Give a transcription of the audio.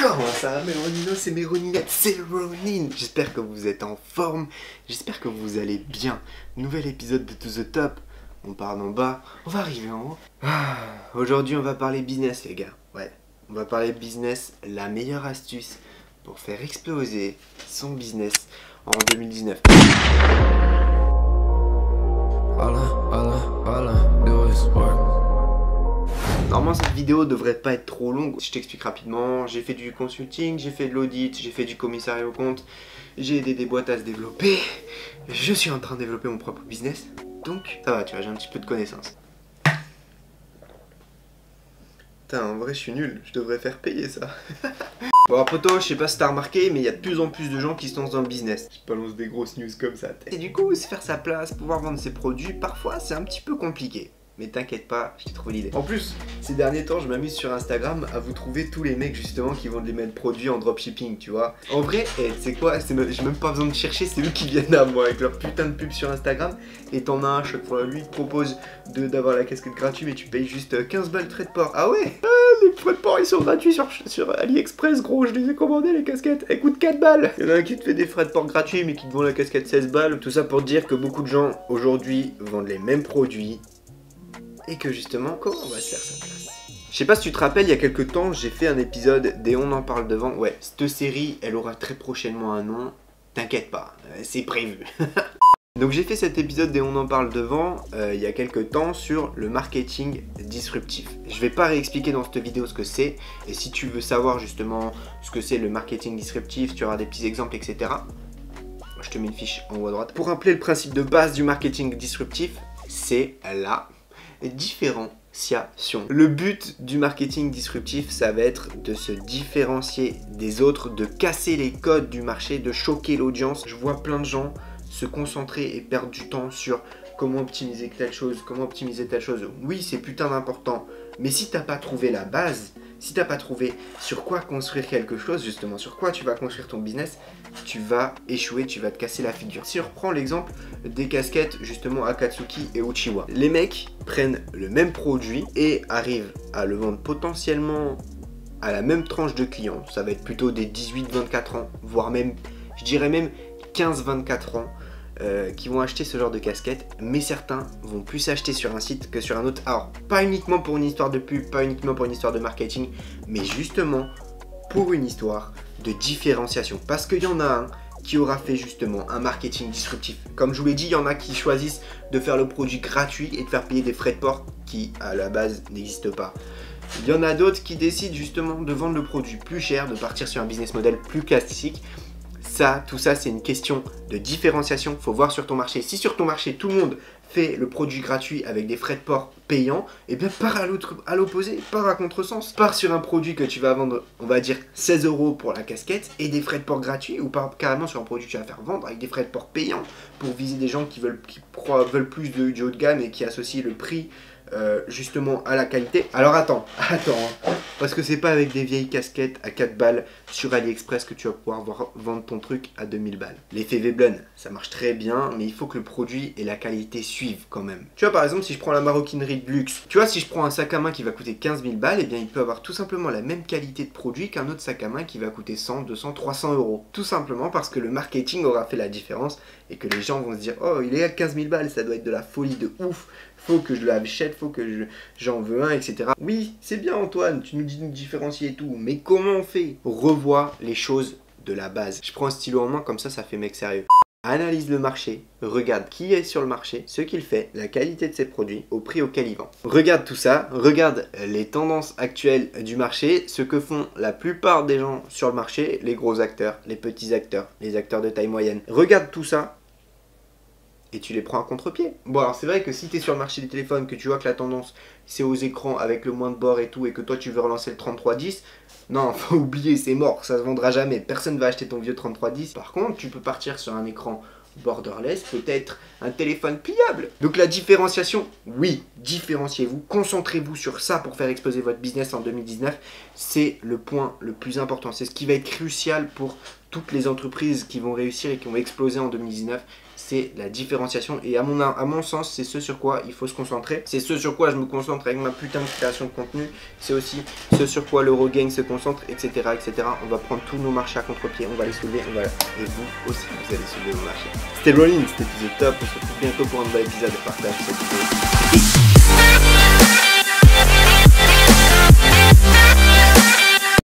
Comment ça va mes Roninos, c'est mes Roninettes, c'est Ronin. J'espère que vous êtes en forme, j'espère que vous allez bien. Nouvel épisode de To The Top, on part d'en bas, on va arriver en haut. Aujourd'hui on va parler business les gars, ouais. On va parler business, la meilleure astuce pour faire exploser son business en 2019. Normalement cette vidéo devrait pas être trop longue, je t'explique rapidement. J'ai fait du consulting, j'ai fait de l'audit, j'ai fait du commissariat aux comptes, j'ai aidé des boîtes à se développer, je suis en train de développer mon propre business, donc ça va, tu vois, j'ai un petit peu de connaissances. Putain, en vrai je suis nul, je devrais faire payer ça. Bon alors poto, je sais pas si t'as remarqué, mais il y a de plus en plus de gens qui se lancent dans le business. Je balance des grosses news comme ça. Et du coup, se faire sa place, pouvoir vendre ses produits, parfois c'est un petit peu compliqué. Mais t'inquiète pas, j'ai trouvé l'idée. En plus, ces derniers temps, je m'amuse sur Instagram à vous trouver tous les mecs justement qui vendent les mêmes produits en dropshipping, tu vois. En vrai, tu sais quoi, j'ai même pas besoin de chercher, c'est eux qui viennent à moi avec leur putain de pub sur Instagram. Et t'en as un à chaque fois, lui il te propose d'avoir la casquette gratuite, mais tu payes juste 15 balles frais de port. Ah ouais, les frais de port ils sont gratuits sur AliExpress, gros, je les ai commandés les casquettes. Elles coûtent 4 balles. Il y en a un qui te fait des frais de port gratuits, mais qui te vend la casquette 16 balles. Tout ça pour dire que beaucoup de gens aujourd'hui vendent les mêmes produits. Et que justement, comment on va se faire sa place? Je sais pas si tu te rappelles, il y a quelques temps, j'ai fait un épisode des On en parle devant. Ouais, cette série, elle aura très prochainement un nom. T'inquiète pas, c'est prévu. Donc j'ai fait cet épisode des On en parle devant il y a quelques temps sur le marketing disruptif. Je vais pas réexpliquer dans cette vidéo ce que c'est. Et si tu veux savoir justement ce que c'est le marketing disruptif, tu auras des petits exemples, etc. Je te mets une fiche en haut à droite. Pour rappeler le principe de base du marketing disruptif, c'est la différenciation. Le but du marketing disruptif, ça va être de se différencier des autres, de casser les codes du marché, de choquer l'audience. Je vois plein de gens se concentrer et perdre du temps sur comment optimiser telle chose, comment optimiser telle chose. Oui, c'est putain d'important, mais si t'as pas trouvé la base, si t'as pas trouvé sur quoi construire quelque chose, justement, sur quoi tu vas construire ton business, tu vas échouer, tu vas te casser la figure. Si on reprend l'exemple des casquettes, justement, Akatsuki et Uchiwa. Les mecs prennent le même produit et arrivent à le vendre potentiellement à la même tranche de clients. Ça va être plutôt des 18-24 ans, voire même, je dirais même 15-24 ans. Qui vont acheter ce genre de casquette, mais certains vont plus acheter sur un site que sur un autre. Alors, pas uniquement pour une histoire de pub, pas uniquement pour une histoire de marketing, mais justement pour une histoire de différenciation. Parce qu'il y en a un qui aura fait justement un marketing disruptif. Comme je vous l'ai dit, il y en a qui choisissent de faire le produit gratuit et de faire payer des frais de port qui, à la base, n'existent pas. Il y en a d'autres qui décident justement de vendre le produit plus cher, de partir sur un business model plus classique. Tout ça, c'est une question de différenciation. Il faut voir sur ton marché. Si sur ton marché, tout le monde fait le produit gratuit avec des frais de port payants, et bien pars à l'opposé, pars à contresens. Pars sur un produit que tu vas vendre, on va dire 16 € pour la casquette et des frais de port gratuits, ou pars carrément sur un produit que tu vas faire vendre avec des frais de port payants pour viser des gens qui veulent plus du haut de gamme et qui associent le prix justement à la qualité. Alors attends, parce que c'est pas avec des vieilles casquettes à 4 balles sur AliExpress que tu vas pouvoir vendre ton truc à 2000 balles. L'effet Veblen, ça marche très bien, mais il faut que le produit et la qualité suivent quand même. Tu vois, par exemple, si je prends la maroquinerie de luxe, tu vois, si je prends un sac à main qui va coûter 15 000 balles, et bien il peut avoir tout simplement la même qualité de produit qu'un autre sac à main qui va coûter 100, 200, 300 €. Tout simplement parce que le marketing aura fait la différence et que les gens vont se dire, oh, il est à 15 000 balles, ça doit être de la folie de ouf. Faut que je l'achète, faut que j'en veux un, etc. Oui, c'est bien Antoine, tu nous dis de nous différencier et tout, mais comment on fait? Revois les choses de la base. Je prends un stylo en main, comme ça fait mec sérieux. Analyse le marché, regarde qui est sur le marché, ce qu'il fait, la qualité de ses produits, au prix auquel il vend. Regarde tout ça, regarde les tendances actuelles du marché, ce que font la plupart des gens sur le marché, les gros acteurs, les petits acteurs, les acteurs de taille moyenne. Regarde tout ça. Et tu les prends à contre-pied. Bon alors c'est vrai que si tu es sur le marché des téléphones, que tu vois que la tendance c'est aux écrans avec le moins de bord et tout, et que toi tu veux relancer le 3310, non, faut oublier, c'est mort, ça se vendra jamais, personne va acheter ton vieux 3310. Par contre, tu peux partir sur un écran borderless, peut-être un téléphone pliable. Donc la différenciation, oui, différenciez-vous, concentrez-vous sur ça pour faire exploser votre business en 2019, c'est le point le plus important, c'est ce qui va être crucial pour toutes les entreprises qui vont réussir et qui ont explosé en 2019, c'est la différenciation. Et à mon sens, c'est ce sur quoi il faut se concentrer. C'est ce sur quoi je me concentre avec ma putain de création de contenu. C'est aussi ce sur quoi l'Eurogain se concentre, etc., etc. On va prendre tous nos marchés à contre-pied, on va les soulever, et vous aussi, vous allez soulever vos marchés. C'était Rollin, cet épisode top. On se retrouve bientôt pour un nouvel épisode. Partage cette vidéo.